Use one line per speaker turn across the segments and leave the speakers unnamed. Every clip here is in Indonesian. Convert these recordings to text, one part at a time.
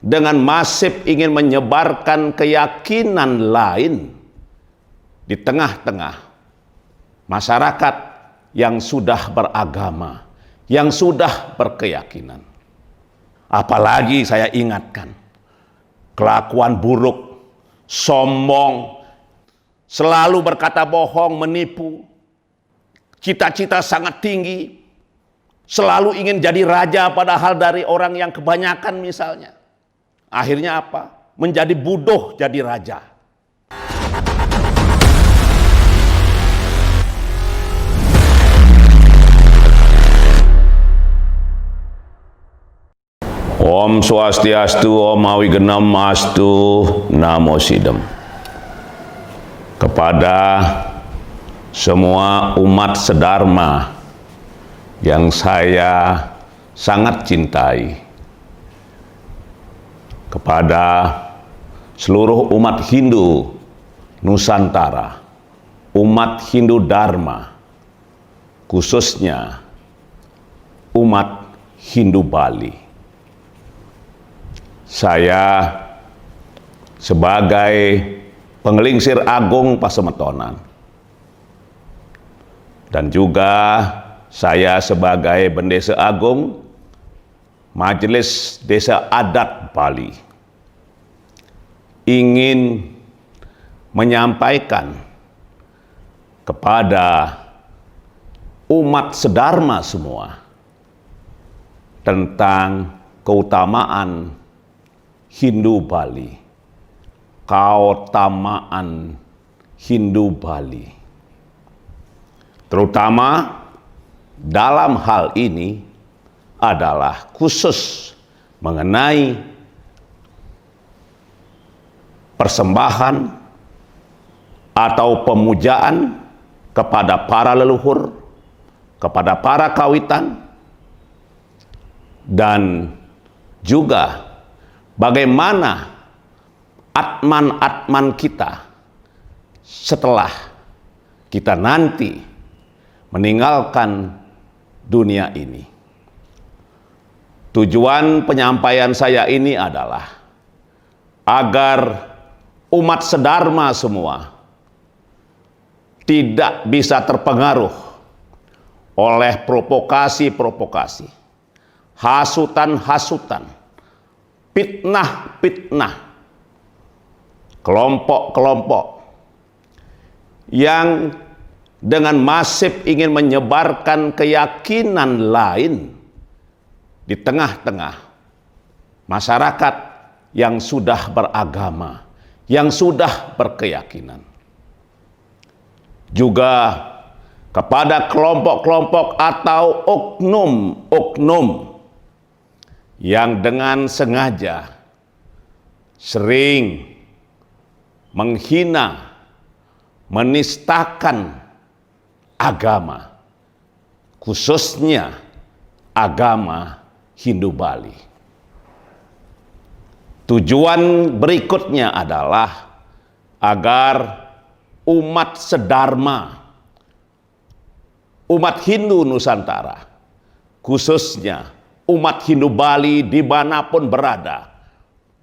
dengan masif ingin menyebarkan keyakinan lain di tengah-tengah masyarakat yang sudah beragama, yang sudah berkeyakinan. Apalagi saya ingatkan, kelakuan buruk, sombong, selalu berkata bohong, menipu, cita-cita sangat tinggi, selalu ingin jadi raja padahal dari orang yang kebanyakan misalnya. Akhirnya apa? Menjadi bodoh jadi raja. Om Swastiastu, Om Awigenam Astu, Namo Sidem. Kepada semua umat sedharma yang saya sangat cintai, kepada seluruh umat Hindu Nusantara, umat Hindu Dharma, khususnya umat Hindu Bali. Saya sebagai Pengelingsir Agung Pasemetonan dan juga saya sebagai Bendesa Agung Majelis Desa Adat Bali ingin menyampaikan kepada umat sedharma semua tentang keutamaan Hindu Bali, keutamaan Hindu Bali, terutama dalam hal ini adalah khusus mengenai persembahan atau pemujaan kepada para leluhur, kepada para kawitan, dan juga bagaimana atman-atman kita setelah kita nanti meninggalkan dunia ini. Tujuan penyampaian saya ini adalah agar umat sedharma semua tidak bisa terpengaruh oleh provokasi-provokasi, hasutan-hasutan, fitnah-fitnah, kelompok-kelompok yang dengan masif ingin menyebarkan keyakinan lain di tengah-tengah masyarakat yang sudah beragama, yang sudah berkeyakinan. Juga kepada kelompok-kelompok atau oknum-oknum yang dengan sengaja sering menghina, menistakan agama, khususnya agama Hindu Bali. Tujuan berikutnya adalah agar umat sedharma, umat Hindu Nusantara, khususnya umat Hindu Bali dimanapun berada,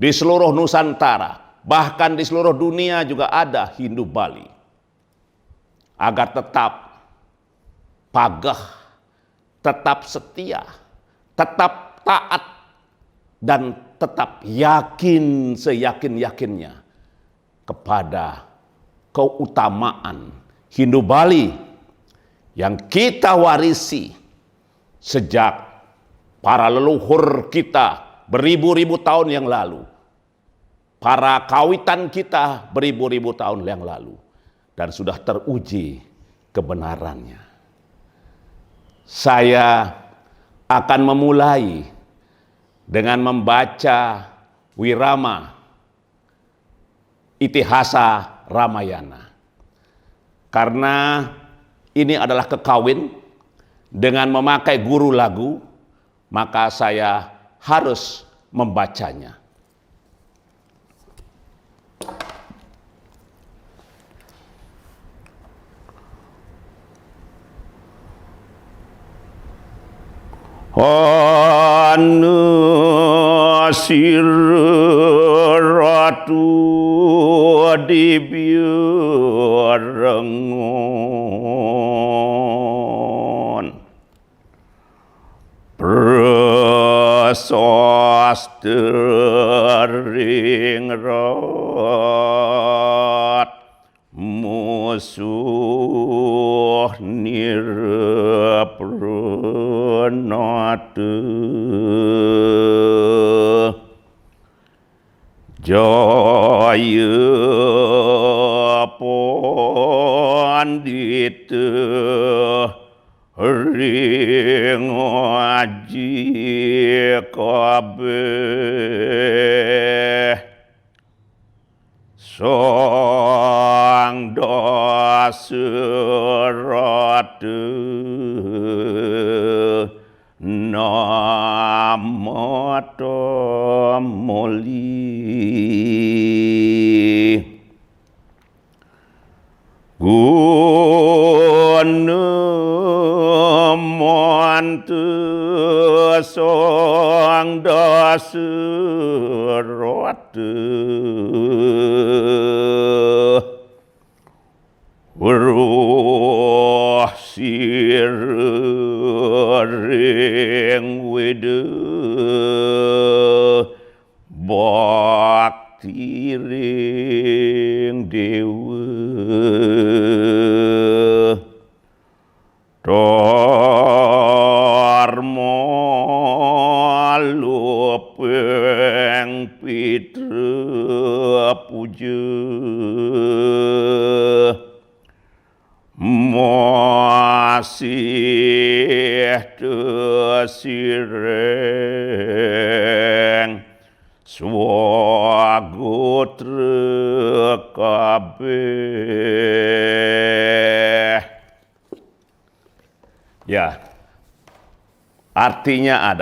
di seluruh Nusantara, bahkan di seluruh dunia juga ada Hindu Bali, agar tetap pagah, tetap setia, tetap taat, dan tetap yakin seyakin-yakinnya kepada keutamaan Hindu Bali yang kita warisi sejak para leluhur kita beribu-ribu tahun yang lalu, para kawitan kita beribu-ribu tahun yang lalu, dan sudah teruji kebenarannya. Saya akan memulai dengan membaca Wirama Itihasa Ramayana, karena ini adalah kekawin dengan memakai guru lagu, maka saya harus membacanya. Anu Masir ratu dibiarengon prasos tering rat musuh nirpranata jaya pandita ring aji kabeh sang dasarata namata moli gunamantu sang dasarata roh sirring weda bakti ring dewa dharma lupeng pitra puja masih desireng swagotra kabeh. Ya, artinya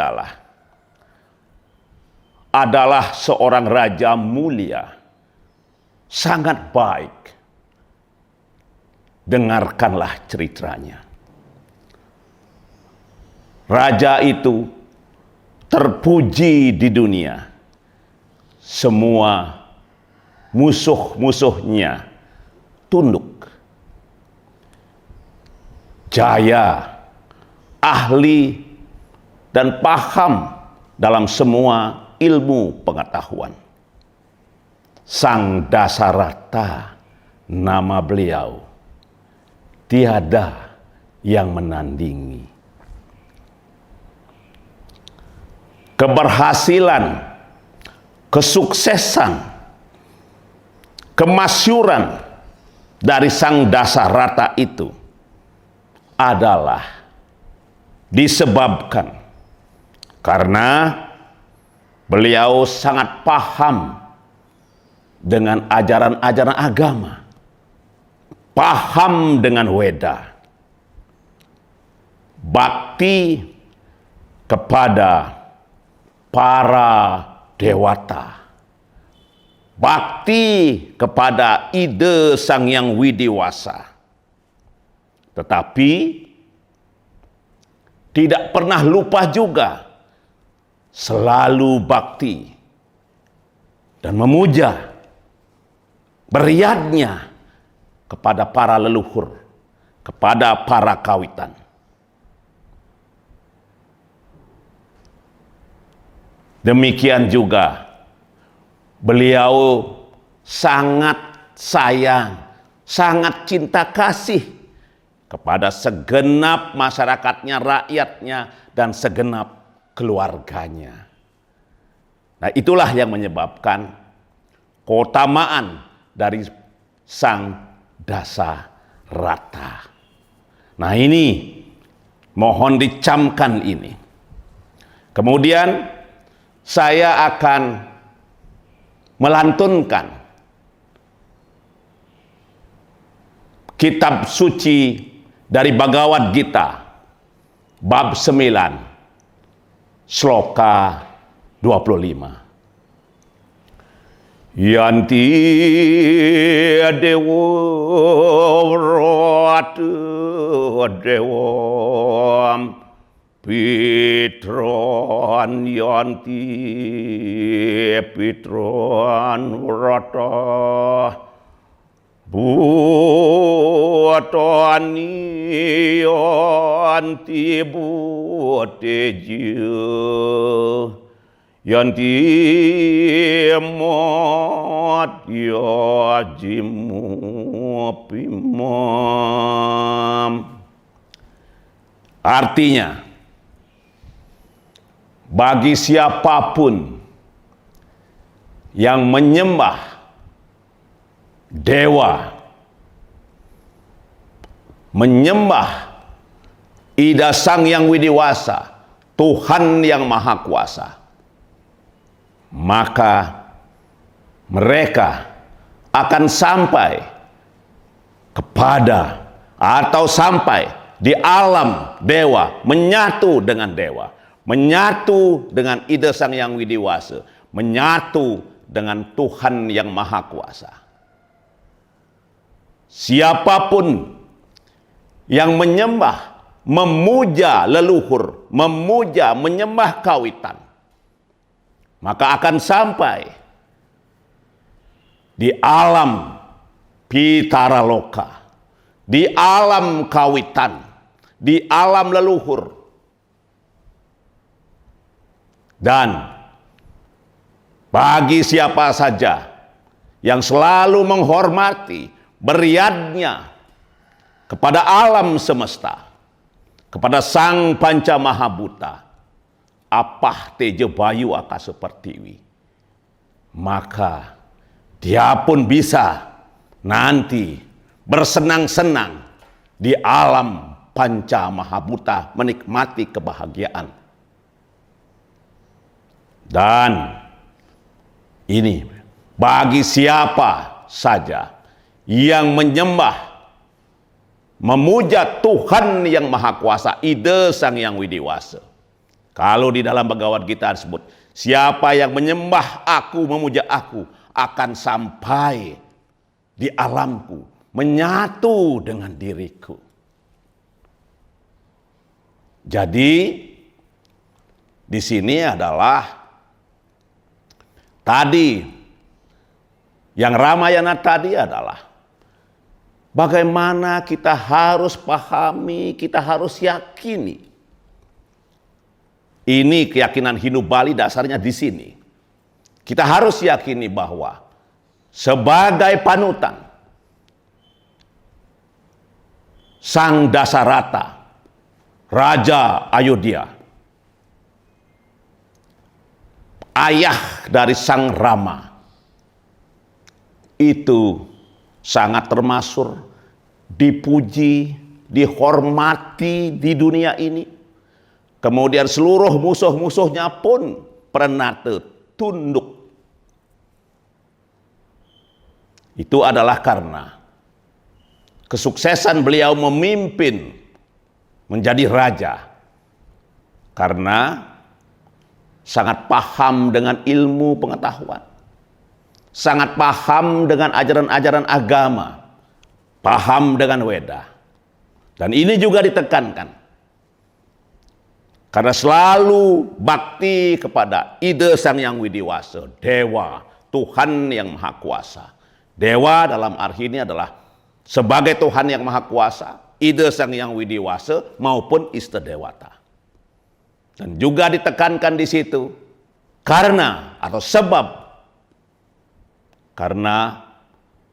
adalah seorang raja mulia, sangat baik. Dengarkanlah ceritanya. Raja itu terpuji di dunia. Semua musuh-musuhnya tunduk. Jaya, ahli, dan paham dalam semua ilmu pengetahuan. Sang Dasarata nama beliau. Tiada yang menandingi. Keberhasilan, kesuksesan, kemasyuran dari sang Dasarata itu adalah disebabkan karena beliau sangat paham dengan ajaran-ajaran agama. Paham dengan Weda, bakti kepada para dewata, bakti kepada ide Sang Yang Widiwasa, tetapi tidak pernah lupa juga selalu bakti dan memuja beriadnya kepada para leluhur, kepada para kawitan. Demikian juga beliau sangat sayang, sangat cinta kasih kepada segenap masyarakatnya, rakyatnya, dan segenap keluarganya. Nah, itulah yang menyebabkan keutamaan dari Sang Dasarata. Nah, ini mohon dicamkan ini. Kemudian saya akan melantunkan kitab suci dari Bhagavad Gita bab 9 sloka 25. Yanti dewa ratu dewa Pitron Yanti Pitron Rata Buatani Yanti Buateju Yanti Mot Yajimu Pimam. Artinya, bagi siapapun yang menyembah dewa, menyembah Ida Sang Yang Widiwasa, Tuhan yang Maha Kuasa, maka mereka akan sampai kepada atau sampai di alam dewa, menyatu dengan dewa, menyatu dengan Ida Sang Yang Widiwasa, menyatu dengan Tuhan yang Maha Kuasa. Siapapun yang menyembah, memuja leluhur, memuja, menyembah kawitan, maka akan sampai di alam Pitaraloka, di alam kawitan, di alam leluhur. Dan bagi siapa saja yang selalu menghormati, beriadnya kepada alam semesta, kepada Sang Panca Mahabuta, apah teje bayu aka sepertiwi, maka dia pun bisa nanti bersenang-senang di alam Panca Mahabuta, menikmati kebahagiaan. Dan ini bagi siapa saja yang menyembah, memuja Tuhan yang Maha Kuasa, Ida Sang Yang Widiwasa. Kalau di dalam Bhagavad Gita disebut, siapa yang menyembah aku, memuja aku, akan sampai di alamku, menyatu dengan diriku. Jadi di sini adalah tadi yang Ramayana tadi adalah bagaimana kita harus pahami, kita harus yakini. Ini keyakinan Hindu Bali dasarnya di sini. Kita harus yakini bahwa sebagai panutan Sang Dasarata, Raja Ayodhya, ayah dari Sang Rama, itu sangat termasuk dipuji, dihormati di dunia ini. Kemudian seluruh musuh-musuhnya pun pernah tunduk. Itu adalah karena kesuksesan beliau memimpin menjadi raja, karena sangat paham dengan ilmu pengetahuan, sangat paham dengan ajaran-ajaran agama, paham dengan Weda. Dan ini juga ditekankan karena selalu bakti kepada Ida Sang Yang Widiwasa, dewa, Tuhan yang Maha Kuasa. Dewa dalam arti ini adalah sebagai Tuhan yang Maha Kuasa, Ida Sang Yang Widiwasa maupun Istadewata. Dan juga ditekankan di situ karena atau sebab karena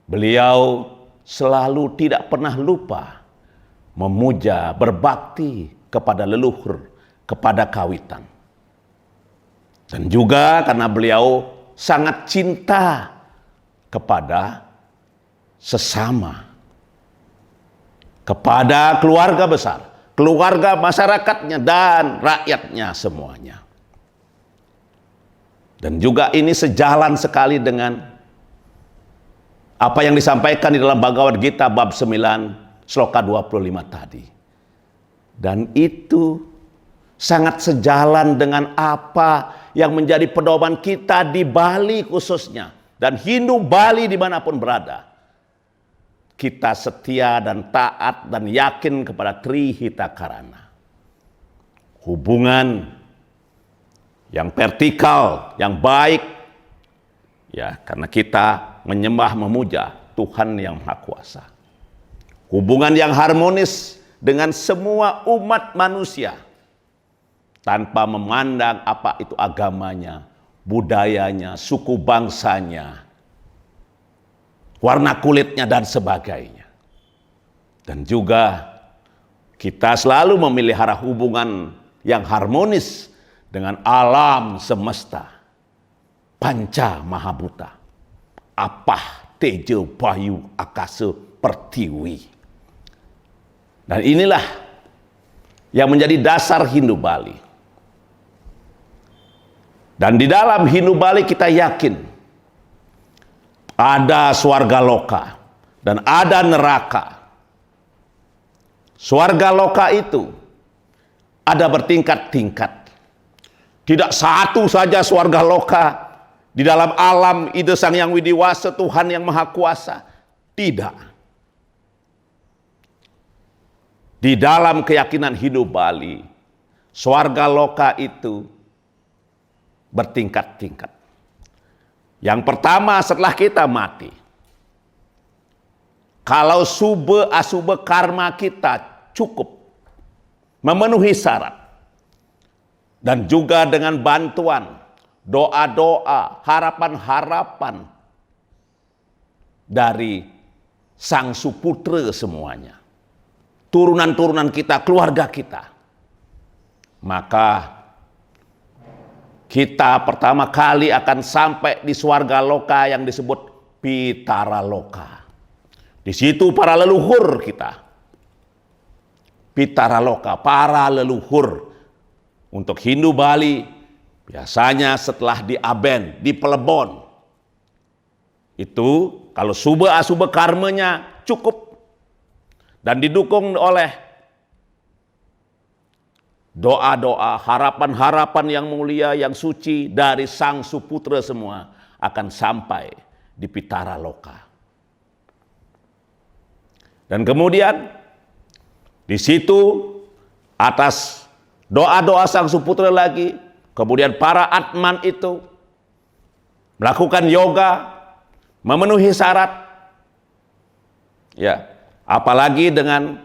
beliau selalu tidak pernah lupa memuja, berbakti kepada leluhur, kepada kawitan. Dan juga karena beliau sangat cinta kepada sesama, kepada keluarga besar, keluarga masyarakatnya dan rakyatnya semuanya. Dan juga ini sejalan sekali dengan apa yang disampaikan di dalam Bhagavad Gita bab 9 sloka 25 tadi. Dan itu sangat sejalan dengan apa yang menjadi pedoman kita di Bali khususnya, dan Hindu Bali dimanapun berada. Kita setia dan taat dan yakin kepada Trihita Karana. hubungan yang vertikal, yang baik, ya, karena kita menyembah memuja Tuhan yang Maha Kuasa. Hubungan yang harmonis dengan semua umat manusia, tanpa memandang apa itu agamanya, budayanya, suku bangsanya, warna kulitnya, dan sebagainya. Dan juga kita selalu memelihara hubungan yang harmonis dengan alam semesta, panca mahabuta, apah, tejo, bayu, akasa, pertiwi. Dan inilah yang menjadi dasar Hindu Bali. Dan di dalam Hindu Bali kita yakin ada swarga loka dan ada neraka. Swarga loka itu ada bertingkat-tingkat. Tidak satu saja swarga loka di dalam alam ide Sang Yang Widiwasa, Tuhan yang Maha Kuasa. Tidak. Di dalam keyakinan Hindu Bali, swarga loka itu bertingkat-tingkat. Yang pertama, setelah kita mati, kalau sube asube karma kita cukup memenuhi syarat, dan juga dengan bantuan doa-doa, harapan-harapan dari Sang Suputra semuanya, turunan-turunan kita, keluarga kita, maka kita pertama kali akan sampai di swarga loka yang disebut Pitara Loka. Di situ para leluhur kita, Pitara Loka, para leluhur. Untuk Hindu Bali, biasanya setelah di Aben, di Pelebon, itu kalau sube asube karmanya cukup dan didukung oleh doa-doa, harapan-harapan yang mulia, yang suci dari Sang Suputra semua, akan sampai di Pitara Loka. Dan kemudian di situ atas doa-doa Sang Suputra lagi, kemudian para Atman itu melakukan yoga, memenuhi syarat, ya, apalagi dengan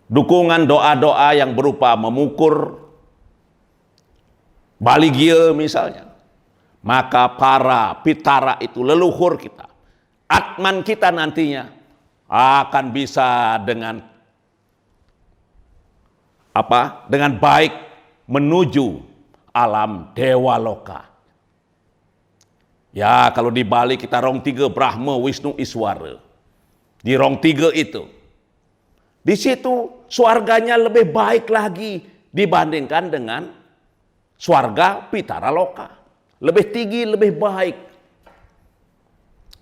dukungan doa-doa yang berupa memukur baligya misalnya, maka para Pitara itu leluhur kita, Atman kita nantinya akan bisa dengan dengan baik menuju alam Dewa Loka. Ya, kalau di Bali kita rong tiga Brahma, Wisnu, Iswara. Di rong tiga itu, di situ swarganya lebih baik lagi dibandingkan dengan swarga Pitara Loka. Lebih tinggi, lebih baik.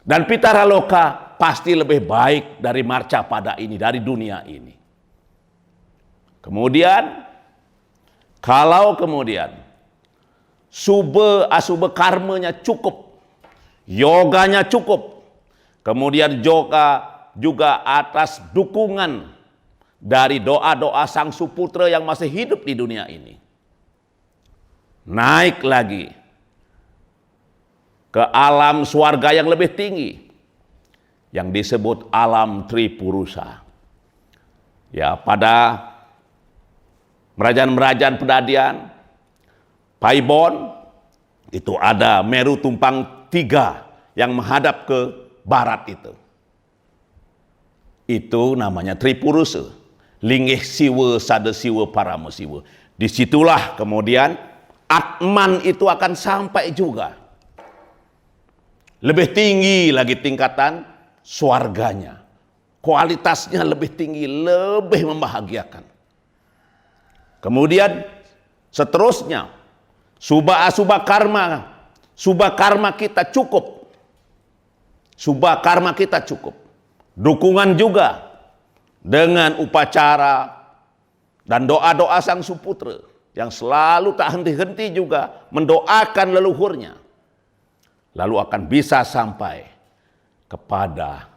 Dan Pitara Loka pasti lebih baik dari Marcapada ini, dari dunia ini. Kemudian, kalau kemudian sube asube karmanya cukup, yoganya cukup, kemudian juga atas dukungan dari doa-doa Sang Suputra yang masih hidup di dunia ini, naik lagi ke alam swarga yang lebih tinggi, yang disebut alam Tripurusa. Ya, pada Merajaan-merajaan Pedadian, Paibon, itu ada Meru Tumpang 3 yang menghadap ke barat itu. Itu namanya Tripurusa. Linggih Siwa, Sada Siwa, Parama Siwa. Disitulah kemudian Atman itu akan sampai juga. Lebih tinggi lagi tingkatan swarganya. Kualitasnya lebih tinggi, lebih membahagiakan. Kemudian seterusnya, subha karma kita cukup. Subha karma kita cukup. Dukungan juga dengan upacara dan doa-doa Sang Suputra yang selalu tak henti-henti juga mendoakan leluhurnya. Lalu akan bisa sampai kepada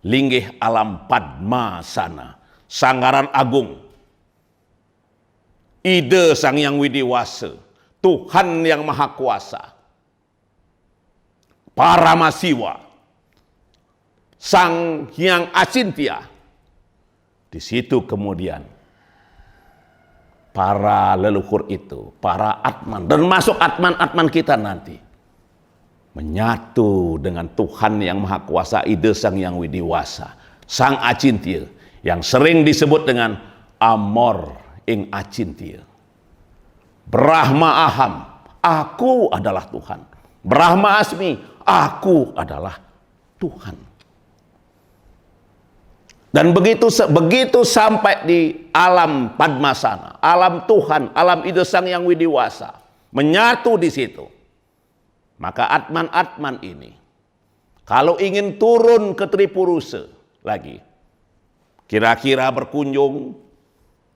linggih alam Padmasana, Sanggaran Agung. ide Sang Yang Widiwasa, Tuhan yang Maha Kuasa, Paramasiwa, Sang Hyang Acintya. Di situ kemudian para leluhur itu, para Atman, dan masuk Atman-Atman kita nanti, menyatu dengan Tuhan yang Maha Kuasa, ide Sang Yang Widiwasa, Sang Acintya, yang sering disebut dengan Amor ing Acintya. Brahma Aham, aku adalah Tuhan. Brahma Asmi, aku adalah Tuhan. Dan begitu sampai di alam Padmasana, alam Tuhan, alam ide Sang Yang Widiwasa, menyatu di situ. Maka Atman-Atman ini, kalau ingin turun ke Tripurusa lagi, kira-kira berkunjung,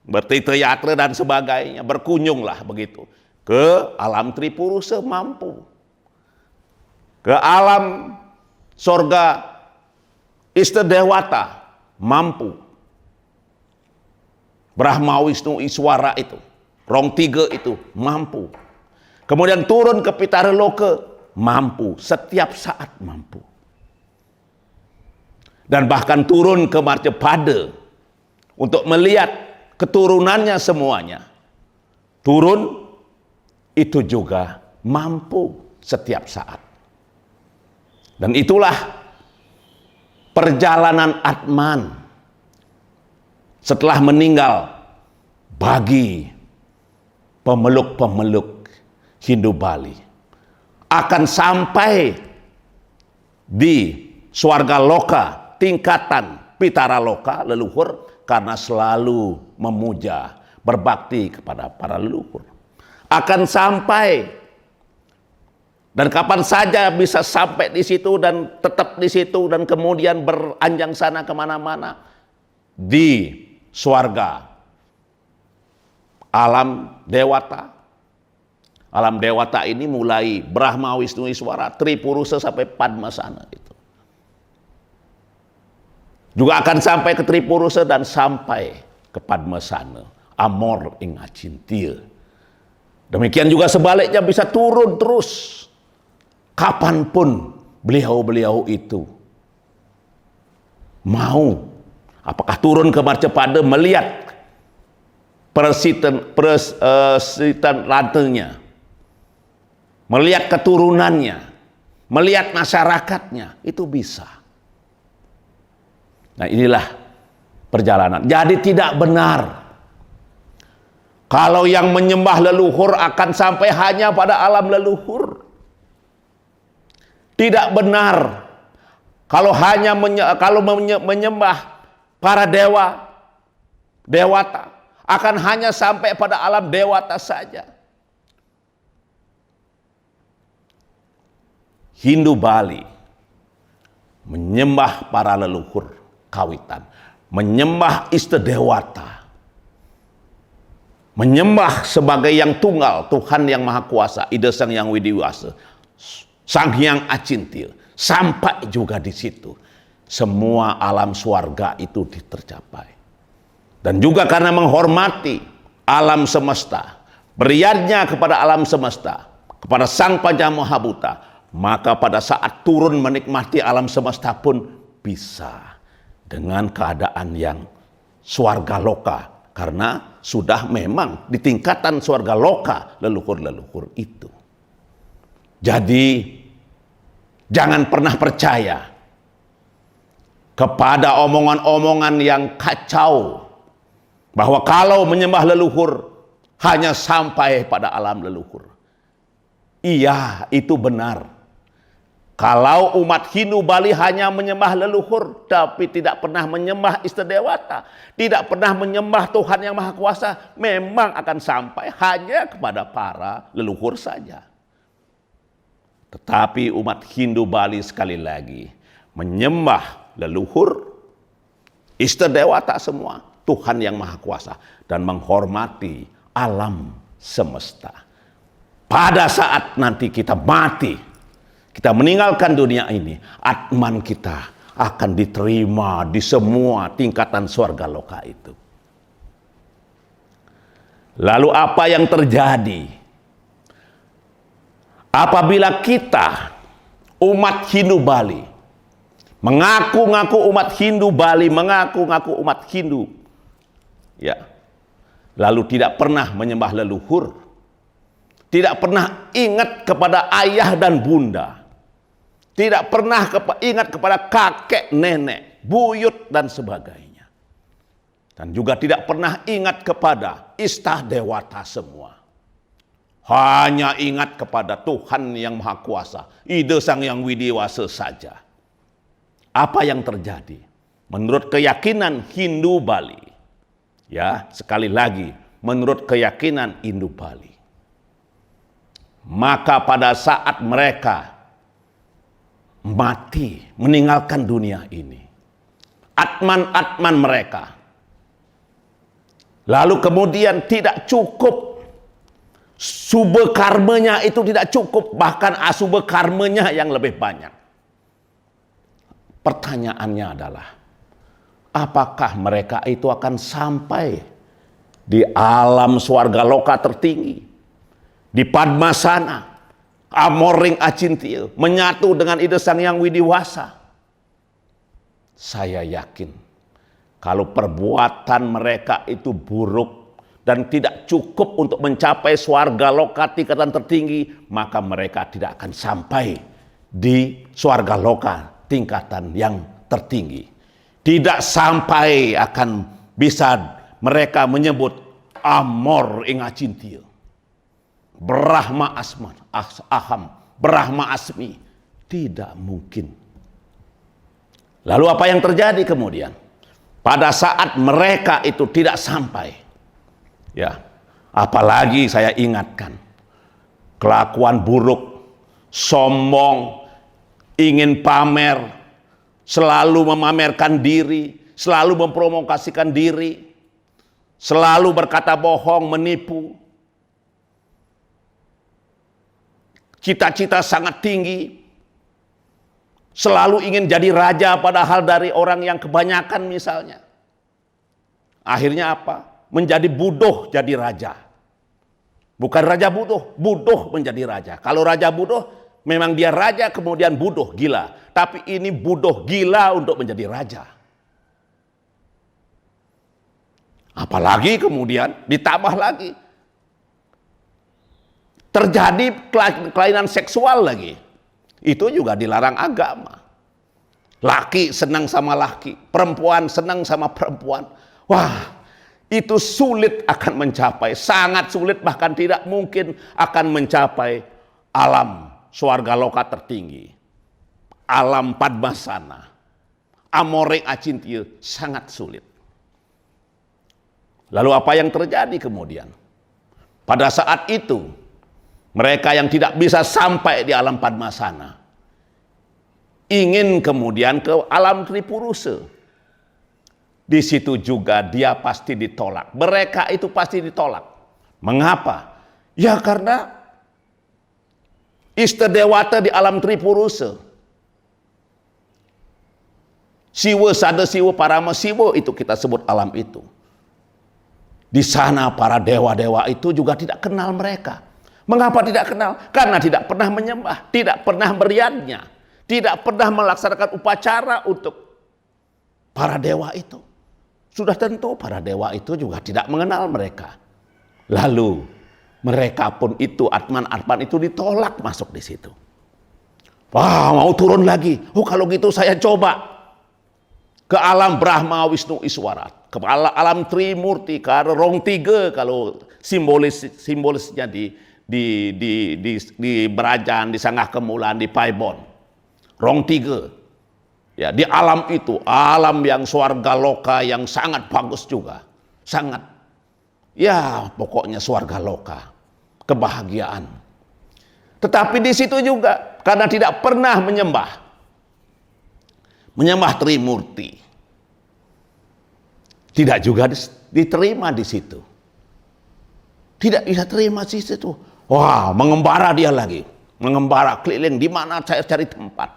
bertitayatra dan sebagainya, berkunjunglah begitu ke alam Tripurusa mampu. Ke alam sorga Istadewata mampu. Brahma Wisnu Iswara itu, rong tiga itu mampu. Kemudian turun ke Pitara Loka mampu, setiap saat mampu. Dan bahkan turun ke Marcapada untuk melihat keturunannya semuanya. Turun itu juga mampu setiap saat. Dan itulah perjalanan Atman setelah meninggal bagi pemeluk-pemeluk Hindu Bali. Akan sampai di Swarga Loka, tingkatan Pitara Loka, leluhur, karena selalu memuja, berbakti kepada para leluhur. Akan sampai, dan kapan saja bisa sampai di situ dan tetap di situ dan kemudian beranjang sana kemana-mana di swarga alam Dewata. Alam Dewata ini mulai Brahma Wisnu Iswara, Tripurusa sampai Padmasana itu. Juga akan sampai ke Tripurusa dan sampai ke Padmasana, Amor ing Acintya. Demikian juga sebaliknya bisa turun terus. Kapanpun beliau-beliau itu mau, apakah turun ke Marcapada melihat persitan rantenya, melihat keturunannya, melihat masyarakatnya, itu bisa. Nah, inilah perjalanan. Jadi tidak benar kalau yang menyembah leluhur akan sampai hanya pada alam leluhur. Tidak benar kalau hanya menyembah para dewa, dewata, akan hanya sampai pada alam dewata saja. Hindu Bali menyembah para leluhur kawitan, menyembah Istadewata, menyembah sebagai yang tunggal, Tuhan yang Maha Kuasa, ide Sang Yang Widiwasa, Sang Hyang Acintya, sampai juga di situ semua alam swarga itu tercapai. Dan juga karena menghormati alam semesta, beriannya kepada alam semesta, kepada Sang Panjamahabhuta, maka pada saat turun menikmati alam semesta pun bisa dengan keadaan yang swarga loka, karena sudah memang di tingkatan swarga loka leluhur-leluhur itu. Jadi jangan pernah percaya kepada omongan-omongan yang kacau bahwa kalau menyembah leluhur hanya sampai pada alam leluhur. Iya, itu benar. Kalau umat Hindu Bali hanya menyembah leluhur tapi tidak pernah menyembah Istadewata, tidak pernah menyembah Tuhan yang Maha Kuasa, memang akan sampai hanya kepada para leluhur saja. Tetapi umat Hindu Bali sekali lagi menyembah leluhur, Istadewata semua, Tuhan yang Maha Kuasa, dan menghormati alam semesta. Pada saat nanti kita mati, kita meninggalkan dunia ini, Atman kita akan diterima di semua tingkatan swarga loka itu. Lalu apa yang terjadi apabila kita umat Hindu Bali mengaku-ngaku umat Hindu Bali, mengaku-ngaku umat Hindu, ya, lalu tidak pernah menyembah leluhur, tidak pernah ingat kepada ayah dan bunda, tidak pernah ingat kepada kakek, nenek, buyut dan sebagainya, dan juga tidak pernah ingat kepada istah dewata semua. Hanya ingat kepada Tuhan yang Maha Kuasa, Ida Sang Yang Widiwasa saja. Apa yang terjadi? Menurut keyakinan Hindu Bali, ya, sekali lagi, menurut keyakinan Hindu Bali, maka pada saat mereka mati, meninggalkan dunia ini, atman-atman mereka, lalu kemudian tidak cukup, sube karmanya itu tidak cukup, bahkan asube karmanya yang lebih banyak. Pertanyaannya adalah, apakah mereka itu akan sampai di alam swarga loka tertinggi, di Padmasana, Amoring Acintya, menyatu dengan Ida Sang Yang Widiwasa? Saya yakin kalau perbuatan mereka itu buruk dan tidak cukup untuk mencapai swarga loka tingkatan tertinggi, maka mereka tidak akan sampai di swarga loka tingkatan yang tertinggi. Tidak sampai akan bisa mereka menyebut Amor ing Acintya, Brahma Asman, Aham, Brahma Asmi. Tidak mungkin. Lalu apa yang terjadi kemudian? Pada saat mereka itu tidak sampai, ya, apalagi saya ingatkan, kelakuan buruk, sombong, ingin pamer, selalu memamerkan diri, selalu memprovokasikan diri, selalu berkata bohong, menipu, cita-cita sangat tinggi, selalu ingin jadi raja padahal dari orang yang kebanyakan misalnya. Akhirnya apa? Menjadi budoh jadi raja. Bukan raja budoh, budoh menjadi raja. Kalau raja budoh, memang dia raja kemudian budoh, gila. Tapi ini budoh gila untuk menjadi raja. Apalagi kemudian ditambah lagi, terjadi kelainan seksual lagi. Itu juga dilarang agama. Laki senang sama laki, perempuan senang sama perempuan. Wah, itu sulit akan mencapai, sangat sulit, bahkan tidak mungkin akan mencapai alam swarga loka tertinggi, alam Padmasana, Amoring Acintya, sangat sulit. Lalu apa yang terjadi kemudian? Pada saat itu, mereka yang tidak bisa sampai di alam Padmasana ingin kemudian ke alam Tripurusa. Di situ juga dia pasti ditolak. Mereka itu pasti ditolak. Mengapa? Ya karena Ista Dewata di alam Tripurusa, Siwa, Sada Siwa, Parama Siwa, itu kita sebut alam itu. Di sana para dewa-dewa itu juga tidak kenal mereka. Mengapa tidak kenal? Karena tidak pernah menyembah, tidak pernah beriadnya, tidak pernah melaksanakan upacara untuk para dewa itu. Sudah tentu para dewa itu juga tidak mengenal mereka. Lalu mereka pun itu, atman-atman itu ditolak masuk di situ. Wah, mau turun lagi. Oh, kalau gitu saya coba ke alam Brahma, Wisnu, Iswarat, ke alam Trimurti, ke Rong Tiga kalau simbolisnya di Berajan, di Sanggah Kemulan, di Paibon. Rong Tiga. Ya, di alam itu, alam yang swarga loka yang sangat bagus juga. Sangat, ya pokoknya swarga loka, kebahagiaan. Tetapi di situ juga karena tidak pernah menyembah Trimurti, tidak juga diterima di situ. Tidak bisa terima di situ. Wah, mengembara dia lagi, mengembara keliling, di mana saya cari tempat.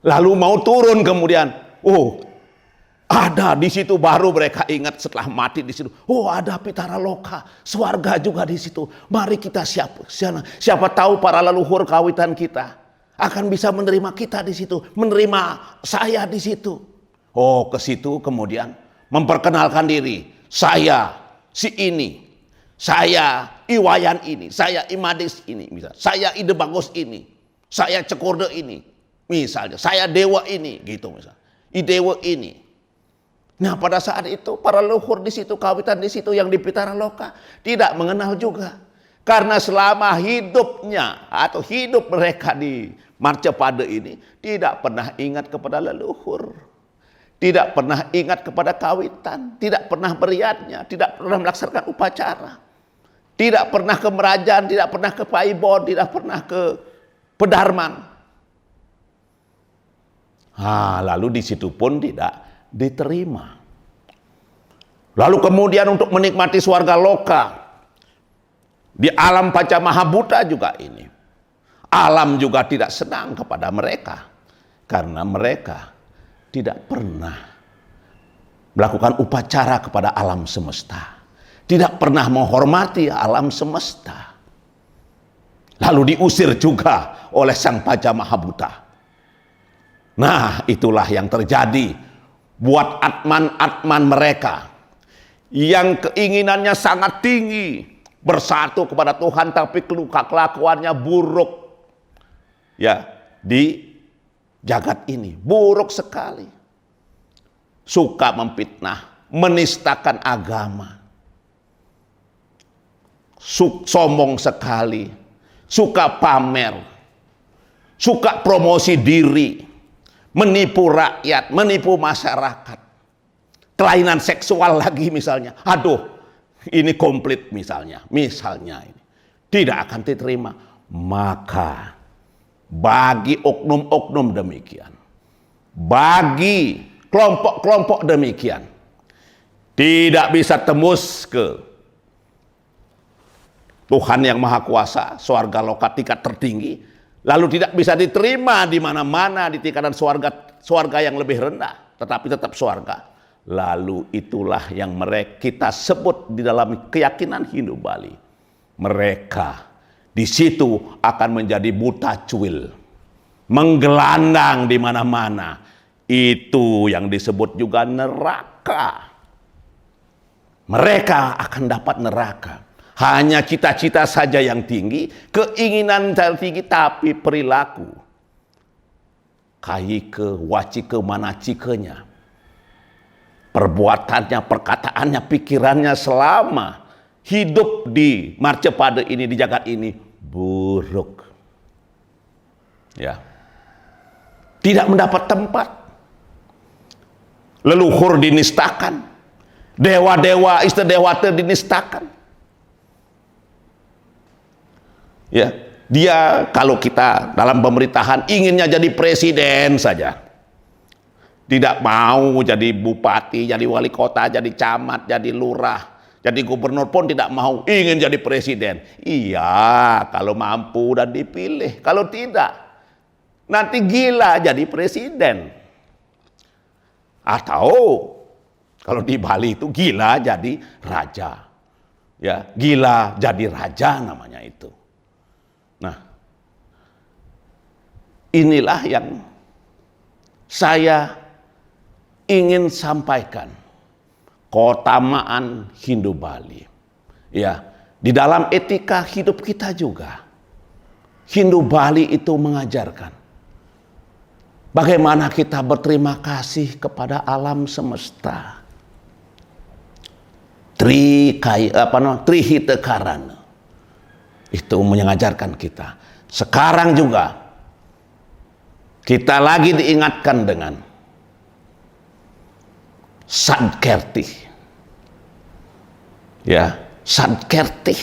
Lalu mau turun kemudian, oh Ada di situ, baru mereka ingat setelah mati di situ. Oh, ada Pitara Loka, swarga juga di situ. Mari kita siapa tahu para leluhur kawitan kita akan bisa menerima kita di situ, menerima saya di situ. Oh, ke situ kemudian memperkenalkan diri. Saya si ini, saya Iwayan ini, saya Imades ini, misalnya. Saya Ide Bagus ini, saya Cekorde ini, misalnya. Saya Dewa ini, gitu misalnya. Idewa ini. Nah, pada saat itu para leluhur di situ, kawitan di situ yang di Pitara Loka tidak mengenal juga. Karena selama hidupnya atau hidup mereka di Marcepade ini tidak pernah ingat kepada leluhur. Tidak pernah ingat kepada kawitan, tidak pernah beriatnya, tidak pernah melaksanakan upacara. Tidak pernah ke Merajaan, tidak pernah ke Paibon, tidak pernah ke Pedarman. Lalu di situ pun tidak diterima. Lalu kemudian untuk menikmati swarga loka di alam Panca Mahabhuta juga ini, alam juga tidak senang kepada mereka karena mereka tidak pernah melakukan upacara kepada alam semesta, tidak pernah menghormati alam semesta, lalu diusir juga oleh sang Panca Mahabhuta. Nah, itulah yang terjadi buat atman-atman mereka yang keinginannya sangat tinggi bersatu kepada Tuhan, tapi kelakuannya buruk ya di jagat ini, buruk sekali. Suka memfitnah, menistakan agama, sombong sekali, suka pamer, suka promosi diri, menipu rakyat, menipu masyarakat. Kelainan seksual lagi misalnya. Aduh, ini komplit misalnya. Misalnya ini tidak akan diterima. Maka bagi oknum-oknum demikian, bagi kelompok-kelompok demikian, tidak bisa tembus ke Tuhan yang Maha Kuasa, swarga loka tingkat tertinggi, lalu tidak bisa diterima di mana-mana di tingkatan swarga yang lebih rendah, tetapi tetap swarga. Lalu itulah yang kita sebut di dalam keyakinan Hindu Bali. Mereka di situ akan menjadi buta cuil, menggelandang di mana-mana. Itu yang disebut juga neraka. Mereka akan dapat neraka. Hanya cita-cita saja yang tinggi, keinginan yang tinggi, tapi perilaku kaike, wacike, manacikenya, perbuatannya, perkataannya, pikirannya selama hidup di Marcepade ini, di jagat ini, buruk. Ya. Tidak mendapat tempat. Leluhur dinistakan. Dewa-dewa, istadewata dinistakan. Ya, dia kalau kita dalam pemerintahan inginnya jadi presiden saja. Tidak mau jadi bupati, jadi wali kota, jadi camat, jadi lurah, jadi gubernur pun tidak mau, ingin jadi presiden. Iya, kalau mampu dan dipilih. Kalau tidak, nanti gila jadi presiden. Atau kalau di Bali itu gila jadi raja. Ya, gila jadi raja namanya itu. Nah, inilah yang saya ingin sampaikan, keutamaan Hindu Bali. Ya, di dalam etika hidup kita juga, Hindu Bali itu mengajarkan bagaimana kita berterima kasih kepada alam semesta. Trihita Karana. Itu mengajarkan kita. Sekarang juga kita lagi diingatkan dengan Sadkerti. Ya, Sadkerti.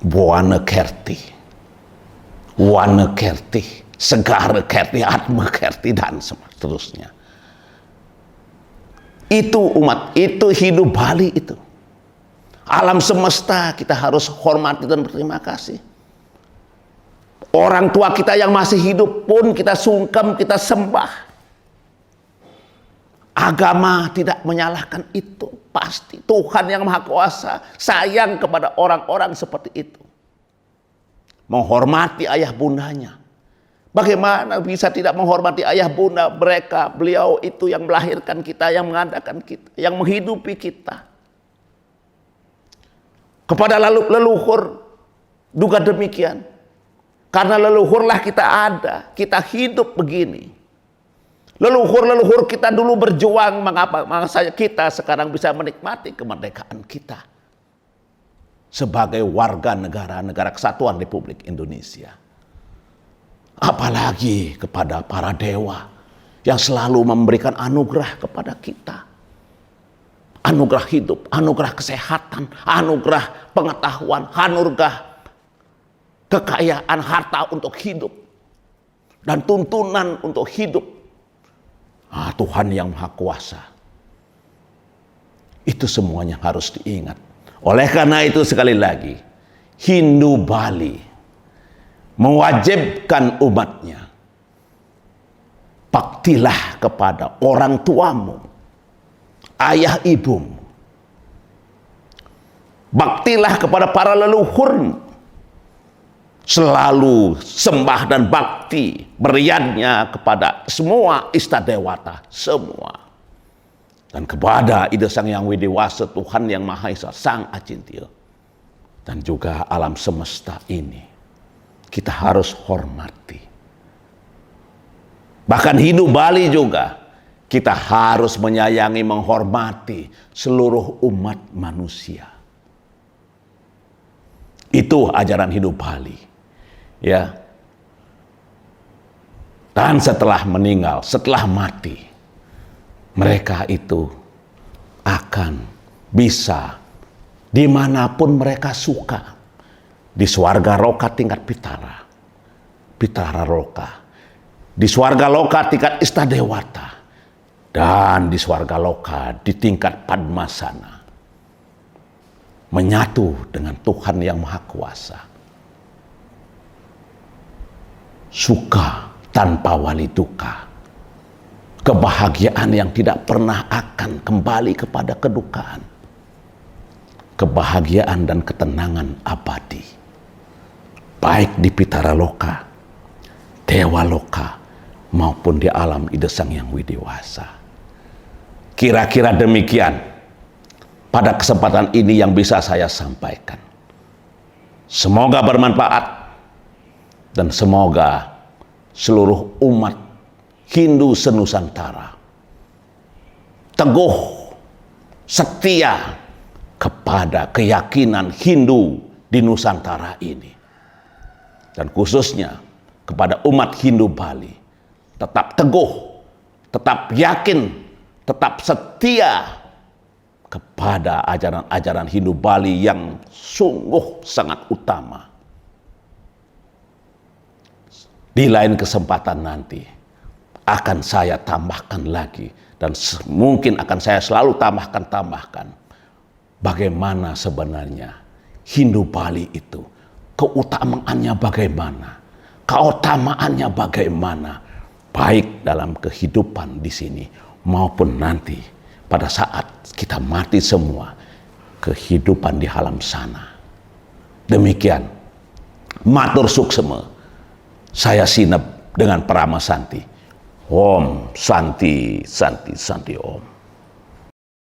Buana Kerti. Wana Kerti, Segara Kerti, Atma Kerti, dan seterusnya. Itu umat, itu hidup Bali itu. Alam semesta kita harus hormati dan berterima kasih. Orang tua kita yang masih hidup pun kita sungkem, kita sembah. Agama tidak menyalahkan itu. Pasti Tuhan yang Maha Kuasa sayang kepada orang-orang seperti itu. Menghormati ayah bundanya. Bagaimana bisa tidak menghormati ayah bunda mereka? Beliau itu yang melahirkan kita, yang mengadakan kita, yang menghidupi kita. Kepada leluhur juga demikian. Karena leluhurlah kita ada, kita hidup begini. Leluhur-leluhur kita dulu berjuang, mengapa kita sekarang bisa menikmati kemerdekaan kita sebagai warga negara kesatuan Republik Indonesia. Apalagi kepada para dewa yang selalu memberikan anugerah kepada kita. Anugerah hidup, anugerah kesehatan, anugerah pengetahuan, anugerah kekayaan harta untuk hidup. Dan tuntunan untuk hidup. Tuhan yang Maha Kuasa. Itu semuanya harus diingat. Oleh karena itu sekali lagi, Hindu Bali mewajibkan umatnya, baktilah kepada orang tuamu, ayah ibumu, baktilah kepada para leluhurmu, selalu sembah dan bakti beriannya kepada semua istadewata, semua. Dan kepada Ida Sang Yang Widewasa, Tuhan yang Maha Esa, Sang Acintya, dan juga alam semesta ini, kita harus hormati. Bahkan Hindu Bali juga, kita harus menyayangi, menghormati seluruh umat manusia. Itu ajaran Hindu Bali. Ya. Dan setelah meninggal, setelah mati, mereka itu akan bisa dimanapun mereka suka. Di swarga loka tingkat Pitara loka. Di swarga loka tingkat Istadewata. Dan di swarga loka di tingkat Padmasana. Menyatu dengan Tuhan yang Maha Kuasa. Suka tanpa wali duka. Kebahagiaan yang tidak pernah akan kembali kepada kedukaan. Kebahagiaan dan ketenangan abadi. Baik di Pitara Loka, Dewa Loka, maupun di alam Ida Sang Yang Widewasa. Kira-kira demikian pada kesempatan ini yang bisa saya sampaikan. Semoga bermanfaat dan semoga seluruh umat Hindu senusantara teguh, setia kepada keyakinan Hindu di Nusantara ini. Dan khususnya kepada umat Hindu Bali, tetap teguh, tetap yakin, tetap setia kepada ajaran-ajaran Hindu Bali yang sungguh sangat utama. Di lain kesempatan nanti akan saya tambahkan lagi, dan mungkin akan saya selalu tambahkan bagaimana sebenarnya Hindu Bali itu, keutamaannya bagaimana, keutamaannya bagaimana, baik dalam kehidupan di sini maupun nanti pada saat kita mati semua, kehidupan di alam sana. Demikian, matur suksema, saya sinep dengan Parama Santi. Om Santi Santi Santi Om.